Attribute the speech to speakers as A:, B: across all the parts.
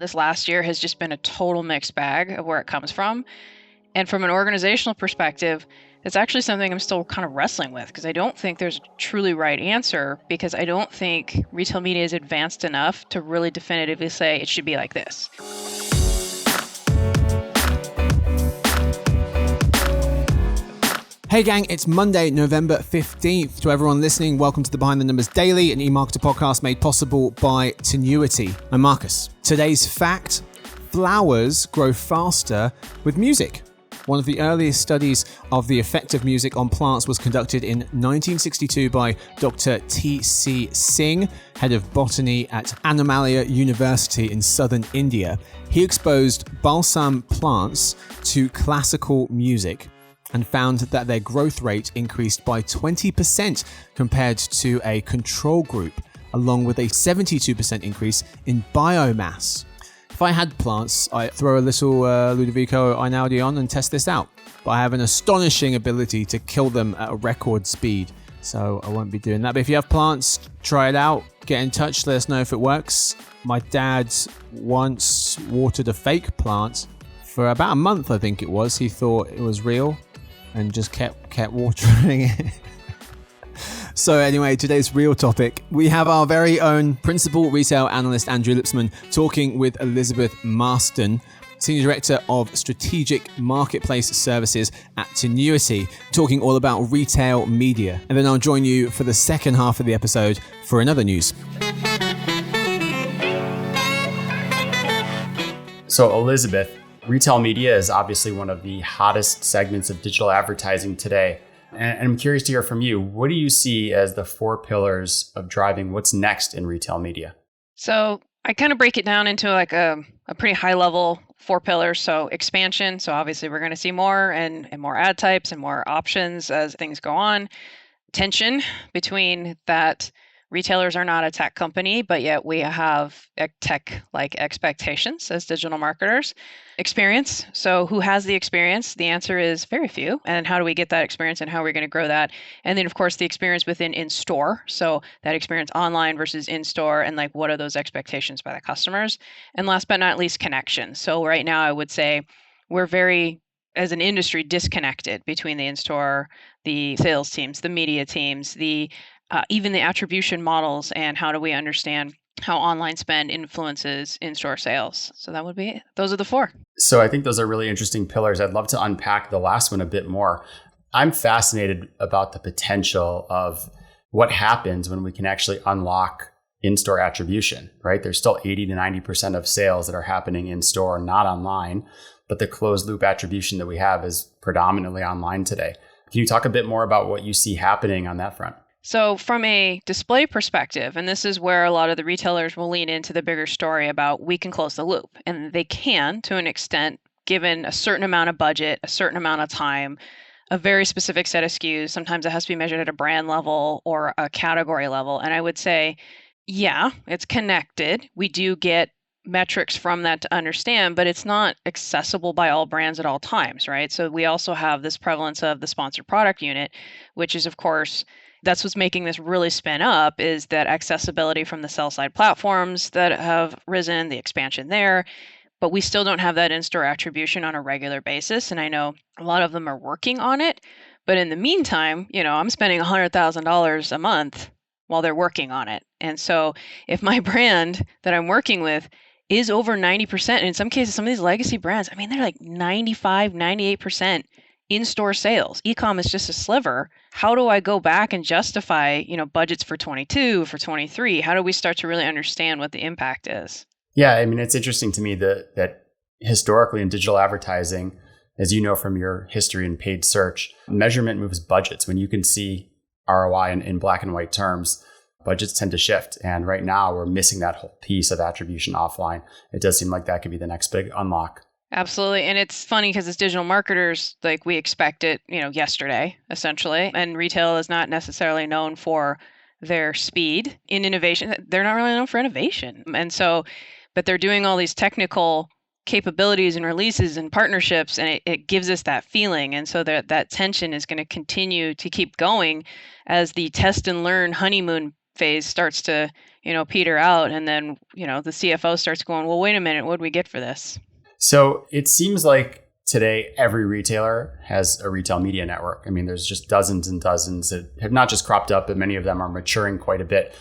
A: This last year has just been a total mixed bag of where it comes from. And from an organizational perspective, it's actually something I'm still kind of wrestling with because I don't think there's a truly right answer because I don't think retail media is advanced enough to really definitively say it should be like this.
B: Hey gang, it's Monday, November 15th. To everyone listening, welcome to the Behind the Numbers Daily, an eMarketer podcast made possible by Tinuiti. I'm Marcus. Today's fact: flowers grow faster with music. One of the earliest studies of the effect of music on plants was conducted in 1962 by Dr. T.C. Singh, head of botany at Annamalai University in southern India. He exposed balsam plants to classical music and found that their growth rate increased by 20% compared to a control group, along with a 72% increase in biomass. If I had plants, I'd throw a little Ludovico Einaudi on and test this out. But I have an astonishing ability to kill them at a record speed, so I won't be doing that. But if you have plants, try it out. Get in touch, let us know if it works. My dad once watered a fake plant for about a month, I think it was. He thought it was real and just kept watering it. So anyway, today's real topic. We have our very own principal retail analyst, Andrew Lipsman, talking with Elizabeth Marsten, Senior Director of Strategic Marketplace Services at Tinuiti, talking all about retail media. And then I'll join you for the second half of the episode for another news.
C: So Elizabeth, retail media is obviously one of the hottest segments of digital advertising today. And I'm curious to hear from you. What do you see as the four pillars of driving what's next in retail media?
A: So I kind of break it down into like a pretty high level 4 pillars. So expansion. So obviously we're going to see more and more ad types and more options as things go on. Tension between that retailers are not a tech company, but yet we have tech-like expectations as digital marketers. Experience. So who has the experience? The answer is very few. And how do we get that experience and how are we going to grow that? And then, of course, the experience within in-store. So that experience online versus in-store and like what are those expectations by the customers? And last but not least, connection. So right now, I would say we're very, as an industry, disconnected between the in-store, the sales teams, the media teams, even the attribution models, and how do we understand how online spend influences in-store sales. So that would be it. Those are the 4.
C: So I think those are really interesting pillars. I'd love to unpack the last one a bit more. I'm fascinated about the potential of what happens when we can actually unlock in-store attribution, right? There's still 80 to 90% of sales that are happening in-store, not online, but the closed loop attribution that we have is predominantly online today. Can you talk a bit more about what you see happening on that front?
A: So from a display perspective, and this is where a lot of the retailers will lean into the bigger story about we can close the loop. And they can to an extent, given a certain amount of budget, a certain amount of time, a very specific set of SKUs. Sometimes it has to be measured at a brand level or a category level. And I would say, yeah, it's connected. We do get metrics from that to understand, but it's not accessible by all brands at all times, right? So we also have this prevalence of the sponsored product unit, which is, of course, that's what's making this really spin up, is that accessibility from the sell side platforms that have risen, the expansion there, but we still don't have that in-store attribution on a regular basis. And I know a lot of them are working on it, but in the meantime, I'm spending $100,000 a month while they're working on it. And so if my brand that I'm working with is over 90%, and in some cases, some of these legacy brands, they're like 95, 98% in-store sales. E-com is just a sliver. How do I go back and justify, budgets for 22, for 23? How do we start to really understand what the impact is?
C: Yeah, it's interesting to me that historically in digital advertising, as you know from your history in paid search, measurement moves budgets. When you can see ROI in black and white terms, budgets tend to shift. And right now we're missing that whole piece of attribution offline. It does seem like that could be the next big unlock.
A: Absolutely. And it's funny because as digital marketers, like we expect it, yesterday, essentially. And retail is not necessarily known for their speed in innovation. They're not really known for innovation. And so, but they're doing all these technical capabilities and releases and partnerships, and it gives us that feeling. And so that tension is going to continue to keep going as the test and learn honeymoon phase starts to, peter out. And then, the CFO starts going, well, wait a minute, what do we get for this?
C: So it seems like today, every retailer has a retail media network. I mean, there's just dozens and dozens that have not just cropped up, but many of them are maturing quite a bit.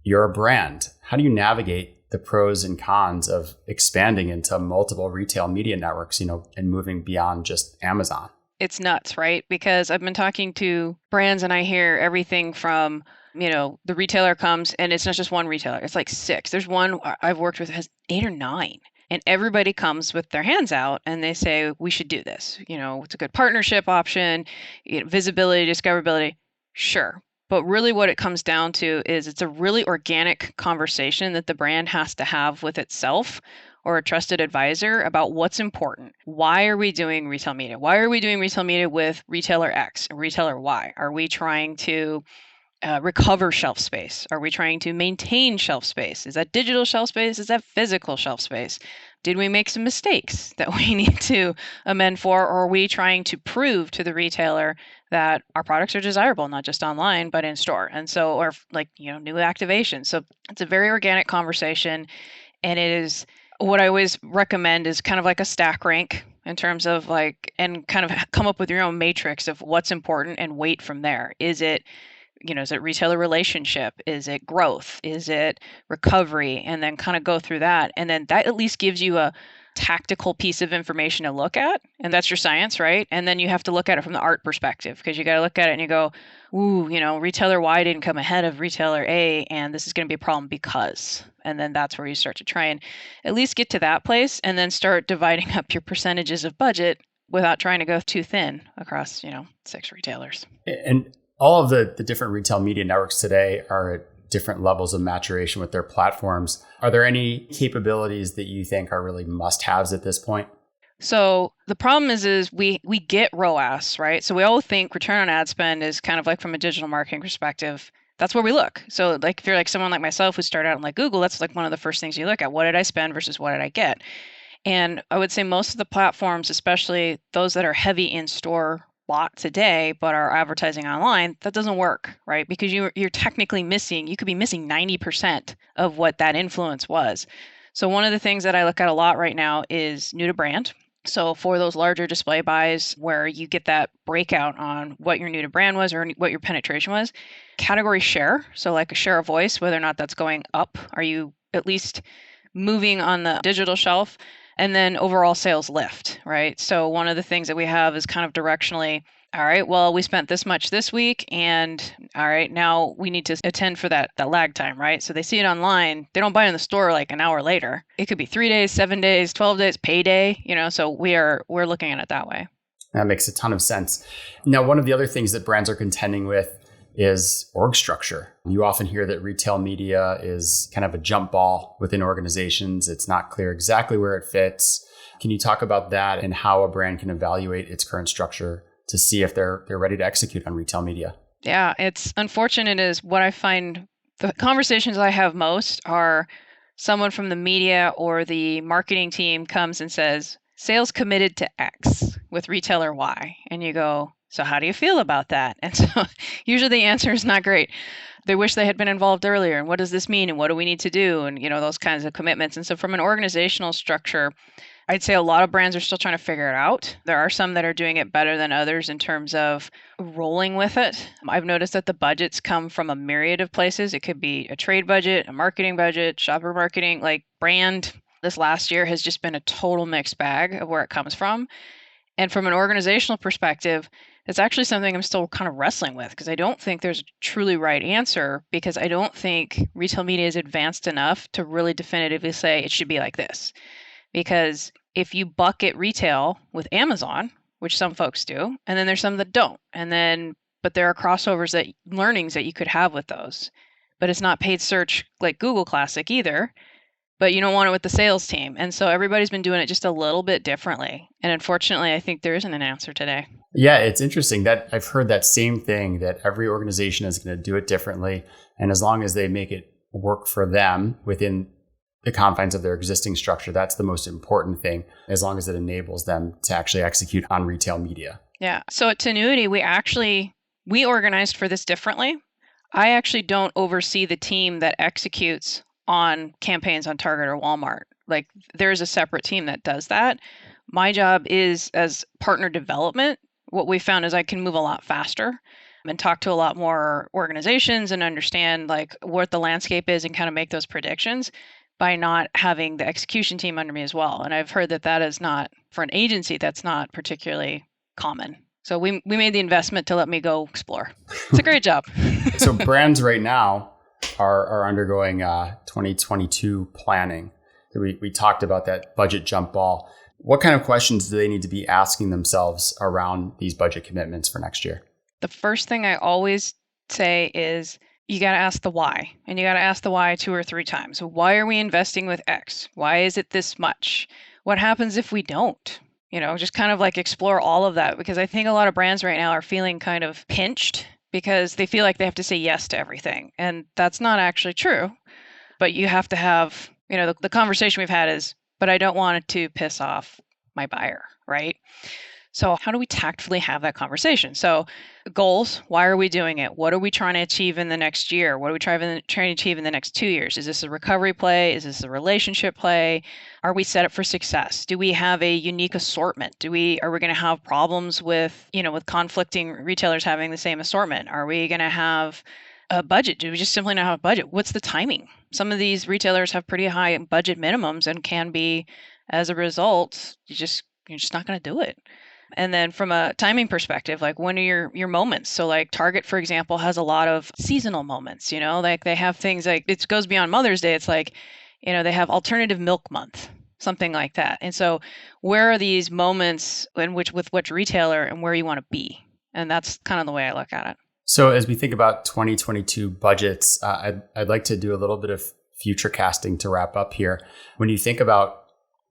C: You're a brand. How do you navigate the pros and cons of expanding into multiple retail media networks, and moving beyond just Amazon?
A: It's nuts, right? Because I've been talking to brands and I hear everything from, the retailer comes and it's not just one retailer. It's like 6. There's one I've worked with that has 8 or 9. And everybody comes with their hands out and they say, we should do this. It's a good partnership option, visibility, discoverability. Sure. But really what it comes down to is it's a really organic conversation that the brand has to have with itself or a trusted advisor about what's important. Why are we doing retail media? Why are we doing retail media with retailer X and retailer Y? Are we trying to recover shelf space? Are we trying to maintain shelf space? Is that digital shelf space? Is that physical shelf space? Did we make some mistakes that we need to amend for? Or are we trying to prove to the retailer that our products are desirable, not just online, but in store? And so, or new activation. So it's a very organic conversation. And it is what I always recommend is kind of like a stack rank in terms of and kind of come up with your own matrix of what's important and weight from there. Is it retailer relationship? Is it growth? Is it recovery? And then kind of go through that. And then that at least gives you a tactical piece of information to look at. And that's your science, right? And then you have to look at it from the art perspective because you got to look at it and you go, ooh, retailer Y didn't come ahead of retailer A, and this is going to be a problem because. And then that's where you start to try and at least get to that place and then start dividing up your percentages of budget without trying to go too thin across, 6 retailers.
C: And all of the different retail media networks today are at different levels of maturation with their platforms. Are there any capabilities that you think are really must-haves at this point?
A: So the problem is we get ROAS, right? So we all think return on ad spend is kind of like from a digital marketing perspective. That's where we look. So if you're someone like myself who started out in Google, that's one of the first things you look at. What did I spend versus what did I get? And I would say most of the platforms, especially those that are heavy in store bought today, but are advertising online, that doesn't work, right? Because you're technically missing, you could be missing 90% of what that influence was. So one of the things that I look at a lot right now is new to brand. So for those larger display buys where you get that breakout on what your new to brand was or what your penetration was, category share. So a share of voice, whether or not that's going up, are you at least moving on the digital shelf? And then overall sales lift, right? So one of the things that we have is kind of directionally, all right, well, we spent this much this week and all right, now we need to attend for that lag time, right? So they see it online, they don't buy it in the store an hour later. It could be 3 days, 7 days, 12 days, payday, so we're looking at it that way.
C: That makes a ton of sense. Now, one of the other things that brands are contending with is org structure. You often hear that retail media is kind of a jump ball within organizations. It's not clear exactly where it fits. Can you talk about that and how a brand can evaluate its current structure to see if they're ready to execute on retail media?
A: Yeah, it's unfortunate is what I find the conversations I have most are someone from the media or the marketing team comes and says, sales committed to X with retailer Y. And you go, so how do you feel about that? And so usually the answer is not great. They wish they had been involved earlier. And what does this mean? And what do we need to do? And, those kinds of commitments. And so from an organizational structure, I'd say a lot of brands are still trying to figure it out. There are some that are doing it better than others in terms of rolling with it. I've noticed that the budgets come from a myriad of places. It could be a trade budget, a marketing budget, shopper marketing, brand. This last year has just been a total mixed bag of where it comes from. And from an organizational perspective, it's actually something I'm still kind of wrestling with because I don't think there's a truly right answer because I don't think retail media is advanced enough to really definitively say it should be like this. Because if you bucket retail with Amazon, which some folks do, and then there's some that don't, but there are crossovers learnings that you could have with those. But it's not paid search like Google Classic either. But you don't want it with the sales team. And so everybody's been doing it just a little bit differently. And unfortunately, I think there isn't an answer today.
C: Yeah, it's interesting that I've heard that same thing, that every organization is going to do it differently. And as long as they make it work for them within the confines of their existing structure, that's the most important thing, as long as it enables them to actually execute on retail media.
A: Yeah. So at Tinuiti, we organized for this differently. I actually don't oversee the team that executes on campaigns on Target or Walmart. Like there's a separate team that does that. My job is as partner development. What we found is I can move a lot faster and talk to a lot more organizations and understand like what the landscape is and kind of make those predictions by not having the execution team under me as well. And I've heard that that is not, for an agency, that's not particularly common. So we made the investment to let me go explore. It's a great job.
C: So brands right now are undergoing 2022 planning. We talked about that budget jump ball. What kind of questions do they need to be asking themselves around these budget commitments for next year?
A: The first thing I always say is you got to ask the why. And you got to ask the why 2 or 3 times. So why are we investing with X? Why is it this much? What happens if we don't? Just kind of like explore all of that, because I think a lot of brands right now are feeling kind of pinched because they feel like they have to say yes to everything. And that's not actually true. But you have to have, the conversation we've had is, but I don't want it to piss off my buyer, right? So how do we tactfully have that conversation? So goals, why are we doing it? What are we trying to achieve in the next year? What are we trying to achieve in the next 2 years? Is this a recovery play? Is this a relationship play? Are we set up for success? Do we have a unique assortment? Are we going to have problems with conflicting retailers having the same assortment? Are we going to have a budget? Do we just simply not have a budget? What's the timing? Some of these retailers have pretty high budget minimums and can be, as a result, you're just not going to do it. And then from a timing perspective, like when are your moments? So like Target, for example, has a lot of seasonal moments, like they have things like, it goes beyond Mother's Day. It's like, they have alternative milk month, something like that. And so where are these moments with which retailer and where you want to be? And that's kind of the way I look at it.
C: So as we think about 2022 budgets, I'd like to do a little bit of future casting to wrap up here. When you think about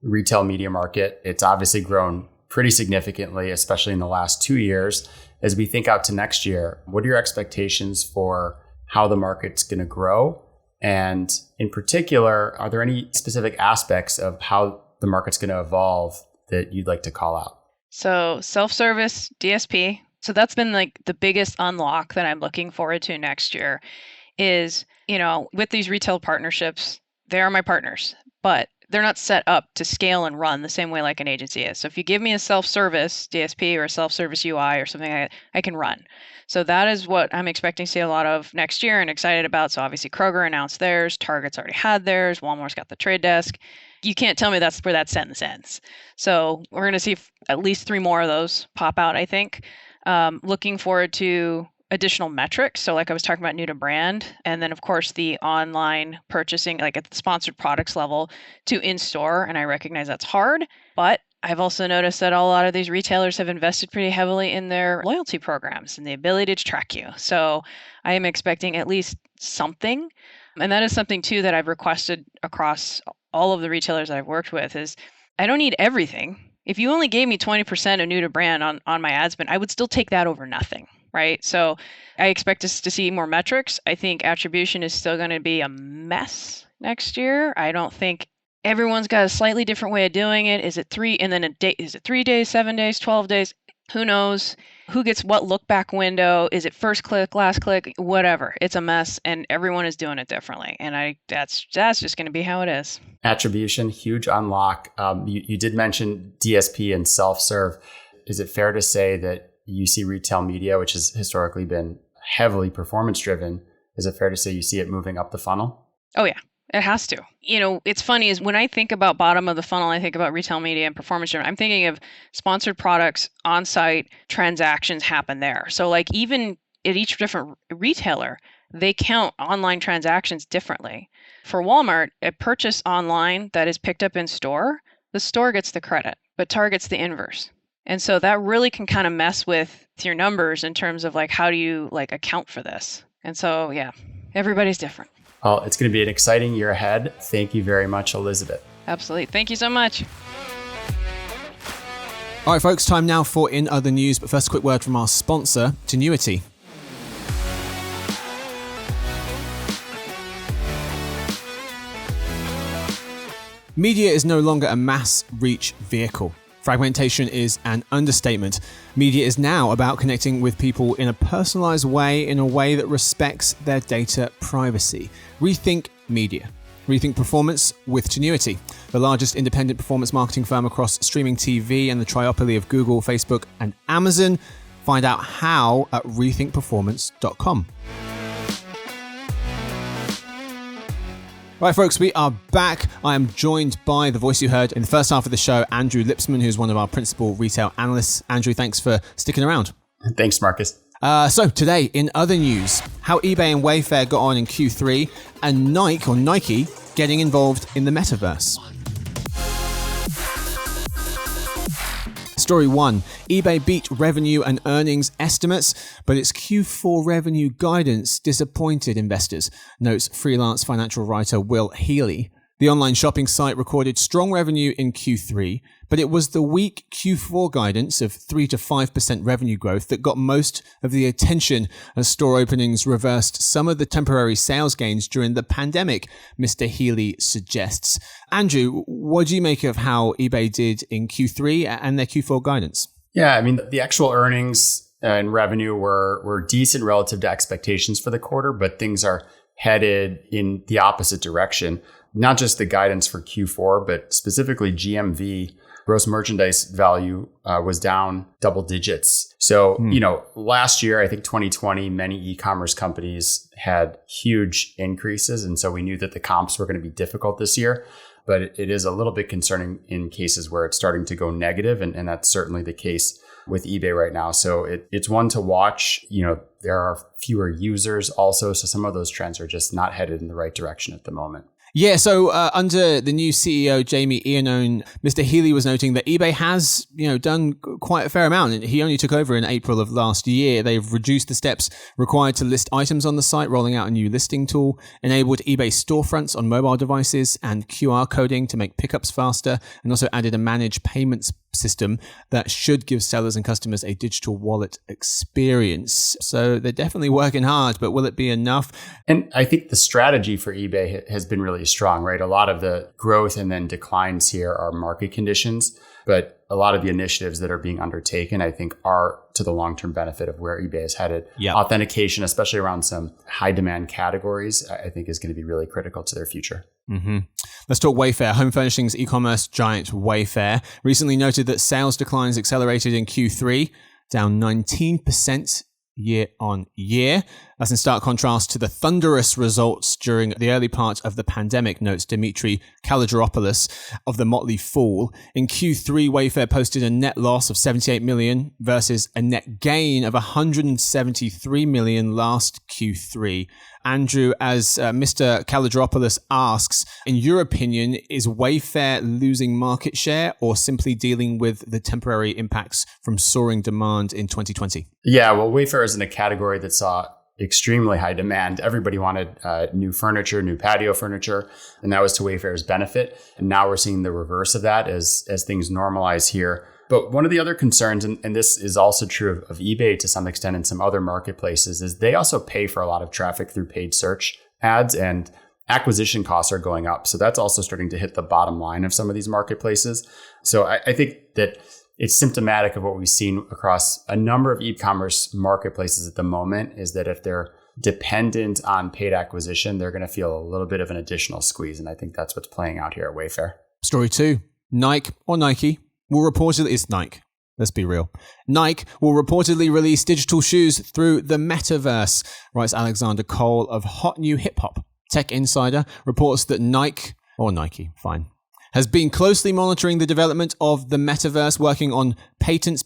C: retail media market, it's obviously grown pretty significantly, especially in the last 2 years. As we think out to next year, what are your expectations for how the market's going to grow? And in particular, are there any specific aspects of how the market's going to evolve that you'd like to call out?
A: So self-service, DSP. So that's been like the biggest unlock that I'm looking forward to next year is, with these retail partnerships, they are my partners, but they're not set up to scale and run the same way like an agency is. So if you give me a self-service DSP or a self-service UI or something like that, I can run. So that is what I'm expecting to see a lot of next year and excited about. So obviously Kroger announced theirs, Target's already had theirs, Walmart's got the trade desk. You can't tell me that's where that sentence ends. So we're going to see at least 3 more of those pop out, I think. Looking forward to additional metrics. So like I was talking about new to brand, and then of course the online purchasing, like at the sponsored products level to in-store. And I recognize that's hard, but I've also noticed that a lot of these retailers have invested pretty heavily in their loyalty programs and the ability to track you. So I am expecting at least something. And that is something too that I've requested across all of the retailers that I've worked with is I don't need everything. If you only gave me 20% of new to brand on my ad spend, I would still take that over nothing. Right. So I expect us to see more metrics. I think attribution is still going to be a mess next year. I don't think everyone's got a slightly different way of doing it. Is it 3 and then a day? Is it 3 days, 7 days, 12 days? Who knows? Who gets what look back window? Is it first click, last click, whatever? It's a mess and everyone is doing it differently. And that's just going to be how it is.
C: Attribution, huge unlock. You did mention DSP and self-serve. Is it fair to say that you see retail media, which has historically been heavily performance driven, is it fair to say you see it moving up the funnel?
A: Oh, yeah, it has to. It's funny is when I think about bottom of the funnel, I think about retail media and performance driven. I'm thinking of sponsored products, on-site transactions happen there. So like even at each different retailer, they count online transactions differently. For Walmart, a purchase online that is picked up in store, the store gets the credit, but Target's the inverse. And so that really can kind of mess with your numbers in terms of like, how do you like account for this? And so, yeah, everybody's different.
C: Well, it's going to be an exciting year ahead. Thank you very much, Elizabeth.
A: Absolutely. Thank you so much.
B: All right, folks, time now for In Other News. But first, a quick word from our sponsor, Tinuiti. Media is no longer a mass reach vehicle. Fragmentation is an understatement. Media is now about connecting with people in a personalized way, in a way that respects their data privacy. Rethink media. Rethink performance with Tinuiti, the largest independent performance marketing firm across streaming TV and the triopoly of Google, Facebook, and Amazon. Find out how at rethinkperformance.com. Right, folks, we are back. I am joined by the voice you heard in the first half of the show, Andrew Lipsman, who's one of our principal retail analysts. Andrew, thanks for sticking around.
C: Thanks, Marcus.
B: So today, in other news, how eBay and Wayfair got on in Q3, and Nike getting involved in the metaverse. Story 1. eBay beat revenue and earnings estimates, but its Q4 revenue guidance disappointed investors, notes freelance financial writer Will Healy. The online shopping site recorded strong revenue in Q3, but it was the weak Q4 guidance of 3 to 5% revenue growth that got most of the attention as store openings reversed some of the temporary sales gains during the pandemic, Mr. Healy suggests. Andrew, what do you make of how eBay did in Q3 and their Q4 guidance?
C: Yeah, I mean, the actual earnings and revenue were decent relative to expectations for the quarter, but things are headed in the opposite direction. Not just the guidance for Q4, but specifically GMV, gross merchandise value, was down double digits. So, last year, I think 2020, many e-commerce companies had huge increases. And so we knew that the comps were going to be difficult this year. But it is a little bit concerning in cases where it's starting to go negative. And that's certainly the case with eBay right now. So it's one to watch. There are fewer users also. So some of those trends are just not headed in the right direction at the moment.
B: Yeah, so under the new CEO, Jamie Iannone, Mr. Healy was noting that eBay has, done quite a fair amount. He only took over in April of last year. They've reduced the steps required to list items on the site, rolling out a new listing tool, enabled eBay storefronts on mobile devices and QR coding to make pickups faster, and also added a managed payments system that should give sellers and customers a digital wallet experience. So they're definitely working hard, but will it be enough?
C: And I think the strategy for eBay has been really strong, right? A lot of the growth and then declines here are market conditions, but a lot of the initiatives that are being undertaken, I think, are to the long-term benefit of where eBay is headed.
B: Yeah.
C: Authentication, especially around some high-demand categories, I think is going to be really critical to their future.
B: Mm-hmm. Let's talk Wayfair. Home furnishings e-commerce giant Wayfair recently noted that sales declines accelerated in Q3, down 19% year on year. That's in stark contrast to the thunderous results during the early part of the pandemic, notes Dimitri Kalogeropoulos of the Motley Fool. In Q3, Wayfair posted a net loss of 78 million versus a net gain of 173 million last Q3. Andrew, as Mr. Kalogeropoulos asks, in your opinion, is Wayfair losing market share or simply dealing with the temporary impacts from soaring demand in 2020?
C: Yeah, well, Wayfair is in a category that saw extremely high demand. Everybody wanted new furniture, new patio furniture, and that was to Wayfair's benefit. And now we're seeing the reverse of that as things normalize here. But one of the other concerns, and this is also true of eBay to some extent and some other marketplaces, is they also pay for a lot of traffic through paid search ads, and acquisition costs are going up. So that's also starting to hit the bottom line of some of these marketplaces. So I think that it's symptomatic of what we've seen across a number of e-commerce marketplaces at the moment, is that if they're dependent on paid acquisition, they're going to feel a little bit of an additional squeeze. And I think that's what's playing out here at Wayfair.
B: Story 2. Nike will reportedly, it's Nike. Let's be real. Nike will reportedly release digital shoes through the metaverse, writes Alexander Cole of Hot New Hip Hop. Tech Insider reports that Nike, has been closely monitoring the development of the metaverse, working on patents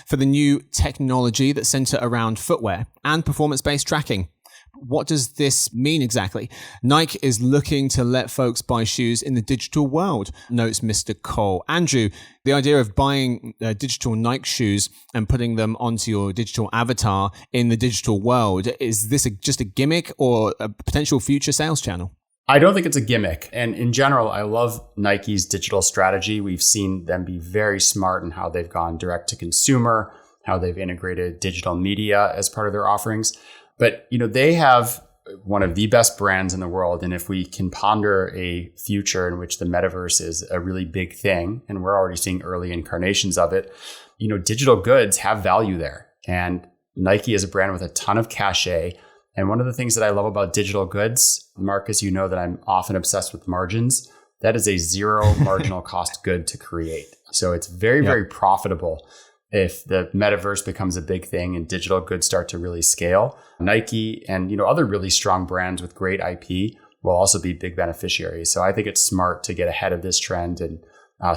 B: for the new technology that center around footwear and performance-based tracking. What does this mean exactly? Nike is looking to let folks buy shoes in the digital world, notes Mr. Cole. Andrew, the idea of buying digital Nike shoes and putting them onto your digital avatar in the digital world, is this just a gimmick or a potential future sales channel?
C: I don't think it's a gimmick. And in general, I love Nike's digital strategy. We've seen them be very smart in how they've gone direct to consumer, how they've integrated digital media as part of their offerings. But, they have one of the best brands in the world. And if we can ponder a future in which the metaverse is a really big thing, and we're already seeing early incarnations of it, digital goods have value there. And Nike is a brand with a ton of cachet. And one of the things that I love about digital goods, Marcus, that I'm often obsessed with margins. That is a zero marginal cost good to create. So it's very, very profitable if the metaverse becomes a big thing and digital goods start to really scale. Nike and other really strong brands with great IP will also be big beneficiaries. So I think it's smart to get ahead of this trend and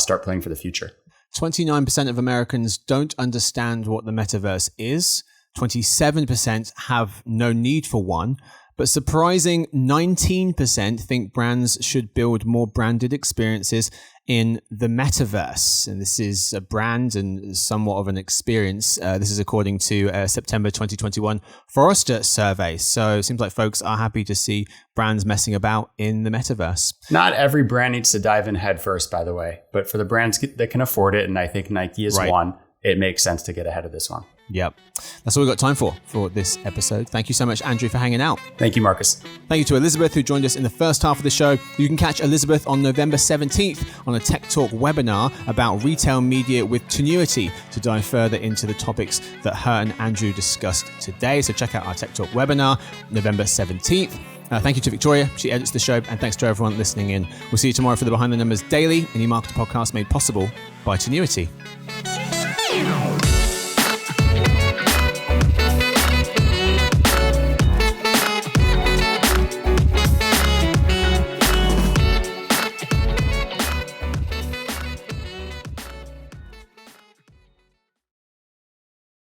C: start playing for the future.
B: 29% of Americans don't understand what the metaverse is. 27% have no need for one. But surprising 19% think brands should build more branded experiences in the metaverse. And this is a brand and somewhat of an experience. This is according to a September 2021 Forrester survey. So it seems like folks are happy to see brands messing about in the metaverse.
C: Not every brand needs to dive in head first, by the way. But for the brands that can afford it, and I think Nike is one, it makes sense to get ahead of this one.
B: Yep. That's all we've got time for this episode. Thank you so much, Andrew, for hanging out.
C: Thank you, Marcus.
B: Thank you to Elizabeth, who joined us in the first half of the show. You can catch Elizabeth on November 17th on a Tech Talk webinar about retail media with Tinuiti to dive further into the topics that her and Andrew discussed today. So check out our Tech Talk webinar, November 17th. Thank you to Victoria. She edits the show. And thanks to everyone listening in. We'll see you tomorrow for the Behind the Numbers Daily, an eMarketer podcast made possible by Tinuiti.